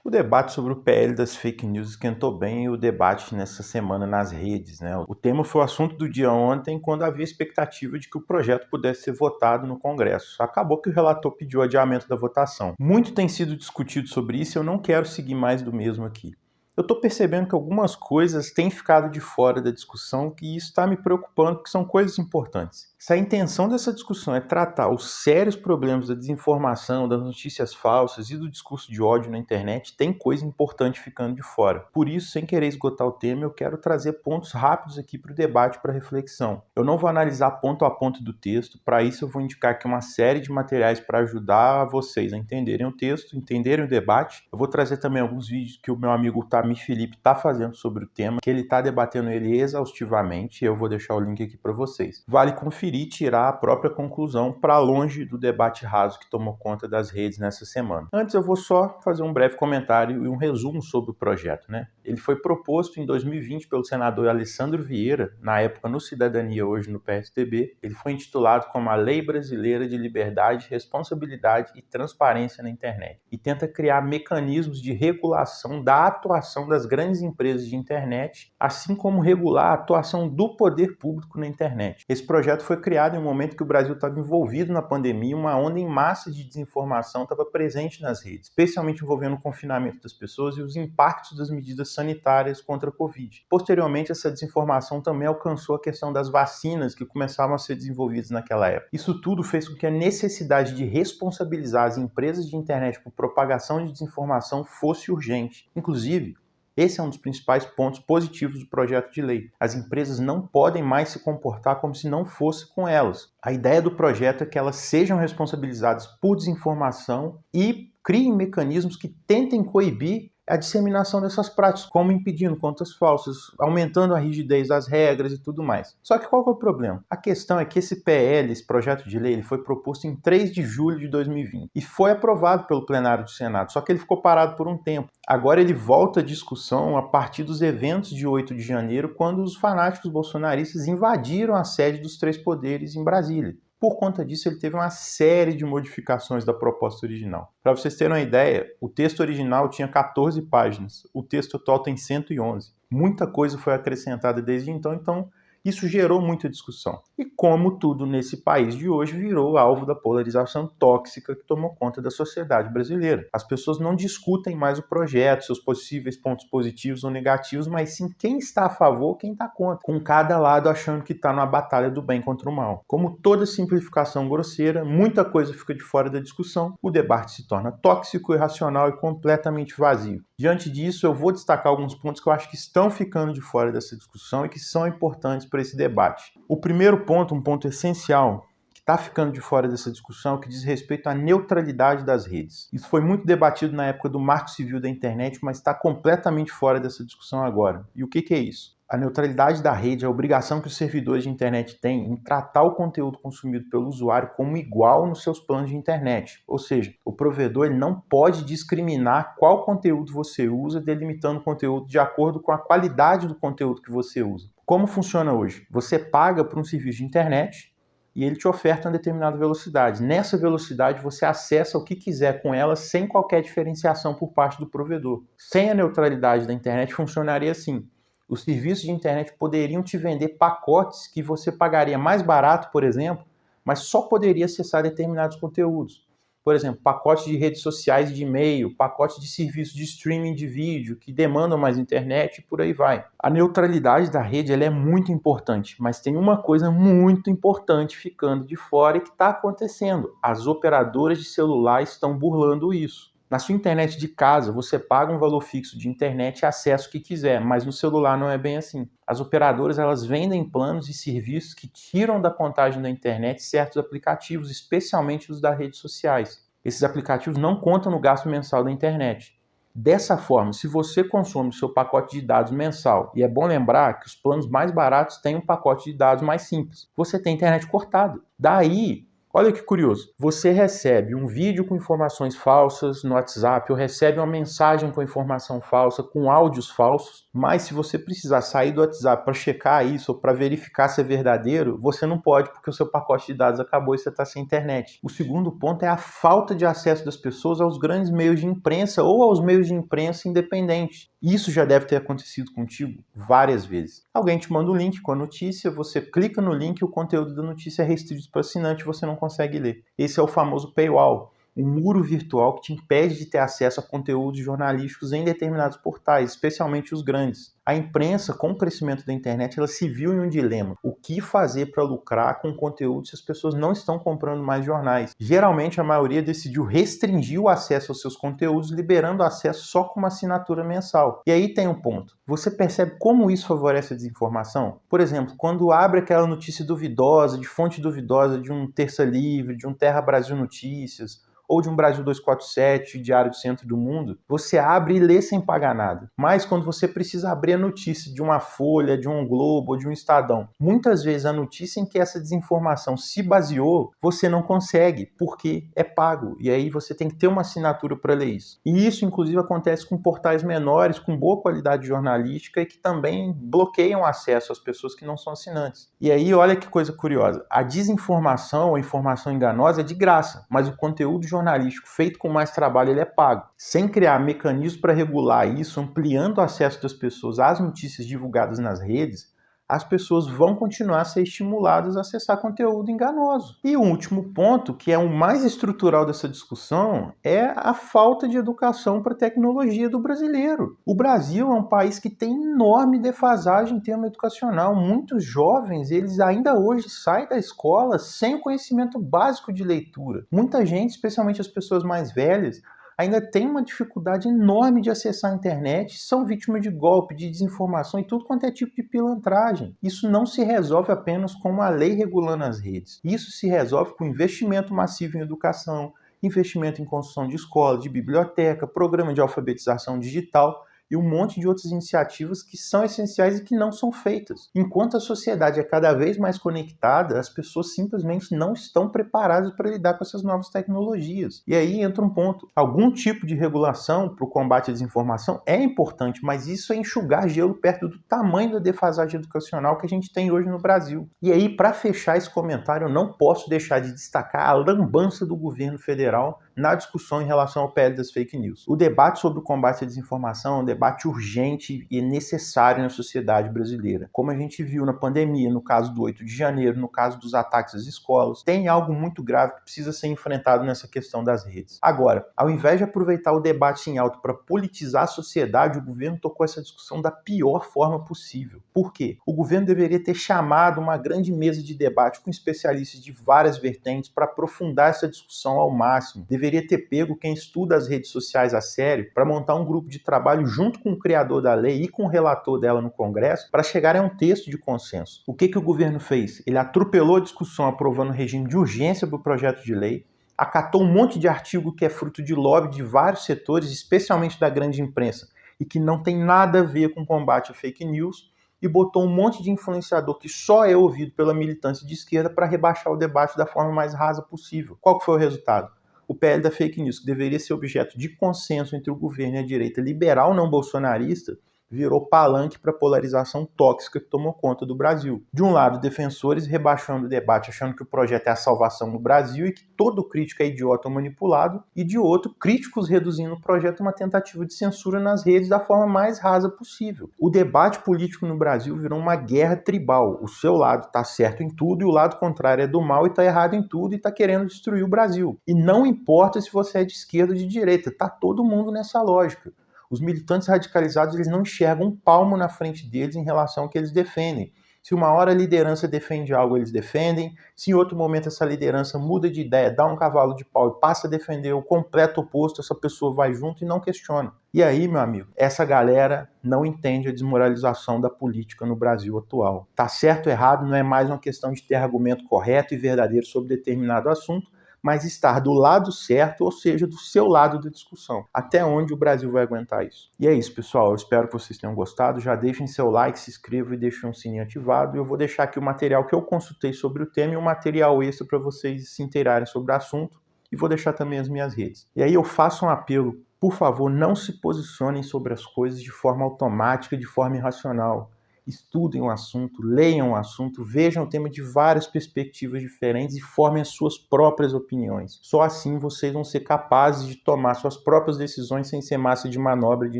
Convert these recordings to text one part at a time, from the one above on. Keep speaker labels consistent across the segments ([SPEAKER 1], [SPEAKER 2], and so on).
[SPEAKER 1] O debate sobre o PL das fake news esquentou bem o debate nessa semana nas redes, né? O tema foi o assunto do dia ontem, quando havia expectativa de que o projeto pudesse ser votado no Congresso. Acabou que o relator pediu adiamento da votação. Muito tem sido discutido sobre isso e eu não quero seguir mais do mesmo aqui. Eu estou percebendo que algumas coisas têm ficado de fora da discussão e isso está me preocupando, porque são coisas importantes. Se a intenção dessa discussão é tratar os sérios problemas da desinformação, das notícias falsas e do discurso de ódio na internet, tem coisa importante ficando de fora. Por isso, sem querer esgotar o tema, eu quero trazer pontos rápidos aqui para o debate, para reflexão. Eu não vou analisar ponto a ponto do texto, para isso eu vou indicar aqui uma série de materiais para ajudar vocês a entenderem o texto, entenderem o debate. Eu vou trazer também alguns vídeos que o meu amigo Tamir Felipe está fazendo sobre o tema, que ele está debatendo ele exaustivamente, e eu vou deixar o link aqui para vocês. Vale conferir e tirar a própria conclusão para longe do debate raso que tomou conta das redes nessa semana. Antes eu vou só fazer um breve comentário e um resumo sobre o projeto, né? Ele foi proposto em 2020 pelo senador Alessandro Vieira, na época no Cidadania, hoje no PSDB. Ele foi intitulado como a Lei Brasileira de Liberdade, Responsabilidade e Transparência na Internet e tenta criar mecanismos de regulação da atuação das grandes empresas de internet, assim como regular a atuação do poder público na internet. Esse projeto foi criado em um momento que o Brasil estava envolvido na pandemia, uma onda em massa de desinformação estava presente nas redes, especialmente envolvendo o confinamento das pessoas e os impactos das medidas sanitárias contra a Covid. Posteriormente, essa desinformação também alcançou a questão das vacinas que começavam a ser desenvolvidas naquela época. Isso tudo fez com que a necessidade de responsabilizar as empresas de internet por propagação de desinformação fosse urgente. Inclusive, esse é um dos principais pontos positivos do projeto de lei. As empresas não podem mais se comportar como se não fosse com elas. A ideia do projeto é que elas sejam responsabilizadas por desinformação e criem mecanismos que tentem coibir a disseminação dessas práticas, como impedindo contas falsas, aumentando a rigidez das regras e tudo mais. Só que qual que é o problema? A questão é que esse PL, esse projeto de lei, ele foi proposto em 3 de julho de 2020 e foi aprovado pelo plenário do Senado, só que ele ficou parado por um tempo. Agora ele volta à discussão a partir dos eventos de 8 de janeiro, quando os fanáticos bolsonaristas invadiram a sede dos três poderes em Brasília. Por conta disso, ele teve uma série de modificações da proposta original. Para vocês terem uma ideia, o texto original tinha 14 páginas, o texto atual tem 111. Muita coisa foi acrescentada desde então isso gerou muita discussão. E como tudo nesse país de hoje virou alvo da polarização tóxica que tomou conta da sociedade brasileira. As pessoas não discutem mais o projeto, seus possíveis pontos positivos ou negativos, mas sim quem está a favor, quem está contra, com cada lado achando que está numa batalha do bem contra o mal. Como toda simplificação grosseira, muita coisa fica de fora da discussão, o debate se torna tóxico, irracional e completamente vazio. Diante disso, eu vou destacar alguns pontos que eu acho que estão ficando de fora dessa discussão e que são importantes para esse debate. O primeiro ponto, um ponto essencial, que está ficando de fora dessa discussão, que diz respeito à neutralidade das redes. Isso foi muito debatido na época do Marco Civil da Internet, mas está completamente fora dessa discussão agora. E o que é isso? A neutralidade da rede é a obrigação que os servidores de internet têm em tratar o conteúdo consumido pelo usuário como igual nos seus planos de internet. Ou seja, o provedor ele não pode discriminar qual conteúdo você usa, delimitando o conteúdo de acordo com a qualidade do conteúdo que você usa. Como funciona hoje? Você paga por um serviço de internet e ele te oferta uma determinada velocidade. Nessa velocidade você acessa o que quiser com ela sem qualquer diferenciação por parte do provedor. Sem a neutralidade da internet funcionaria assim. Os serviços de internet poderiam te vender pacotes que você pagaria mais barato, por exemplo, mas só poderia acessar determinados conteúdos. Por exemplo, pacotes de redes sociais e de e-mail, pacotes de serviços de streaming de vídeo que demandam mais internet e por aí vai. A neutralidade da rede ela é muito importante, mas tem uma coisa muito importante ficando de fora e que está acontecendo. As operadoras de celular estão burlando isso. Na sua internet de casa, você paga um valor fixo de internet e acessa o que quiser, mas no celular não é bem assim. As operadoras elas vendem planos e serviços que tiram da contagem da internet certos aplicativos, especialmente os das redes sociais. Esses aplicativos não contam no gasto mensal da internet. Dessa forma, se você consome o seu pacote de dados mensal, e é bom lembrar que os planos mais baratos têm um pacote de dados mais simples, você tem internet cortada. Daí, Olha que curioso, você recebe um vídeo com informações falsas no WhatsApp ou recebe uma mensagem com informação falsa, com áudios falsos, mas se você precisar sair do WhatsApp para checar isso ou para verificar se é verdadeiro, você não pode porque o seu pacote de dados acabou e você está sem internet. O segundo ponto é a falta de acesso das pessoas aos grandes meios de imprensa ou aos meios de imprensa independentes. Isso já deve ter acontecido contigo várias vezes. Alguém te manda um link com a notícia, você clica no link e o conteúdo da notícia é restrito para assinante e você não consegue ler. Esse é o famoso paywall, um muro virtual que te impede de ter acesso a conteúdos jornalísticos em determinados portais, especialmente os grandes. A imprensa, com o crescimento da internet, ela se viu em um dilema. O que fazer para lucrar com conteúdo se as pessoas não estão comprando mais jornais? Geralmente, a maioria decidiu restringir o acesso aos seus conteúdos, liberando acesso só com uma assinatura mensal. E aí tem um ponto. Você percebe como isso favorece a desinformação? Por exemplo, quando abre aquela notícia duvidosa, de fonte duvidosa, de um Terça Livre, de um Terra Brasil Notícias, ou de um Brasil 247, Diário do Centro do Mundo, você abre e lê sem pagar nada. Mas quando você precisa abrir a notícia de uma Folha, de um Globo ou de um Estadão, muitas vezes a notícia em que essa desinformação se baseou, você não consegue, porque é pago. E aí você tem que ter uma assinatura para ler isso. E isso, inclusive, acontece com portais menores, com boa qualidade jornalística e que também bloqueiam acesso às pessoas que não são assinantes. E aí, olha que coisa curiosa. A desinformação, a informação enganosa é de graça, mas o conteúdo jornalístico feito com mais trabalho ele é pago. Sem criar mecanismos para regular isso, ampliando o acesso das pessoas às notícias divulgadas nas redes, as pessoas vão continuar a ser estimuladas a acessar conteúdo enganoso. E o último ponto, que é o mais estrutural dessa discussão, é a falta de educação para a tecnologia do brasileiro. O Brasil é um país que tem enorme defasagem em termos educacional. Muitos jovens, eles ainda hoje saem da escola sem o conhecimento básico de leitura. Muita gente, especialmente as pessoas mais velhas, ainda tem uma dificuldade enorme de acessar a internet, são vítimas de golpe, de desinformação e tudo quanto é tipo de pilantragem. Isso não se resolve apenas com uma lei regulando as redes. Isso se resolve com investimento massivo em educação, investimento em construção de escola, de biblioteca, programa de alfabetização digital e um monte de outras iniciativas que são essenciais e que não são feitas. Enquanto a sociedade é cada vez mais conectada, as pessoas simplesmente não estão preparadas para lidar com essas novas tecnologias. E aí entra um ponto. Algum tipo de regulação para o combate à desinformação é importante, mas isso é enxugar gelo perto do tamanho da defasagem educacional que a gente tem hoje no Brasil. E aí, para fechar esse comentário, eu não posso deixar de destacar a lambança do governo federal na discussão em relação ao PL das fake news. O debate sobre o combate à desinformação é um debate urgente e necessário na sociedade brasileira. Como a gente viu na pandemia, no caso do 8 de janeiro, no caso dos ataques às escolas, tem algo muito grave que precisa ser enfrentado nessa questão das redes. Agora, ao invés de aproveitar o debate em alto para politizar a sociedade, o governo tocou essa discussão da pior forma possível. Por quê? O governo deveria ter chamado uma grande mesa de debate com especialistas de várias vertentes para aprofundar essa discussão ao máximo. Deveria ter pego quem estuda as redes sociais a sério para montar um grupo de trabalho junto com o criador da lei e com o relator dela no Congresso para chegar a um texto de consenso. O que o governo fez? Ele atropelou a discussão aprovando regime de urgência para o projeto de lei, acatou um monte de artigo que é fruto de lobby de vários setores, especialmente da grande imprensa, e que não tem nada a ver com o combate a fake news, e botou um monte de influenciador que só é ouvido pela militância de esquerda para rebaixar o debate da forma mais rasa possível. Qual que foi o resultado? O PL da fake news, que deveria ser objeto de consenso entre o governo e a direita liberal não bolsonarista, virou palanque para a polarização tóxica que tomou conta do Brasil. De um lado, defensores rebaixando o debate, achando que o projeto é a salvação do Brasil e que todo crítico é idiota ou manipulado, e de outro, críticos reduzindo o projeto a uma tentativa de censura nas redes da forma mais rasa possível. O debate político no Brasil virou uma guerra tribal. O seu lado está certo em tudo e o lado contrário é do mal e está errado em tudo e está querendo destruir o Brasil. E não importa se você é de esquerda ou de direita, está todo mundo nessa lógica. Os militantes radicalizados eles não enxergam um palmo na frente deles em relação ao que eles defendem. Se uma hora a liderança defende algo, eles defendem. Se em outro momento essa liderança muda de ideia, dá um cavalo de pau e passa a defender o completo oposto, essa pessoa vai junto e não questiona. E aí, meu amigo, essa galera não entende a desmoralização da política no Brasil atual. Tá certo ou errado não é mais uma questão de ter argumento correto e verdadeiro sobre determinado assunto, mas estar do lado certo, ou seja, do seu lado da discussão. Até onde o Brasil vai aguentar isso? E é isso, pessoal. Eu espero que vocês tenham gostado. Já deixem seu like, se inscrevam e deixem um sininho ativado. Eu vou deixar aqui o material que eu consultei sobre o tema e um material extra para vocês se inteirarem sobre o assunto. E vou deixar também as minhas redes. E aí eu faço um apelo. Por favor, não se posicionem sobre as coisas de forma automática, de forma irracional. Estudem o assunto, leiam o assunto, vejam o tema de várias perspectivas diferentes e formem as suas próprias opiniões. Só assim vocês vão ser capazes de tomar suas próprias decisões sem ser massa de manobra de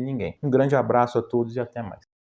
[SPEAKER 1] ninguém. Um grande abraço a todos e até mais.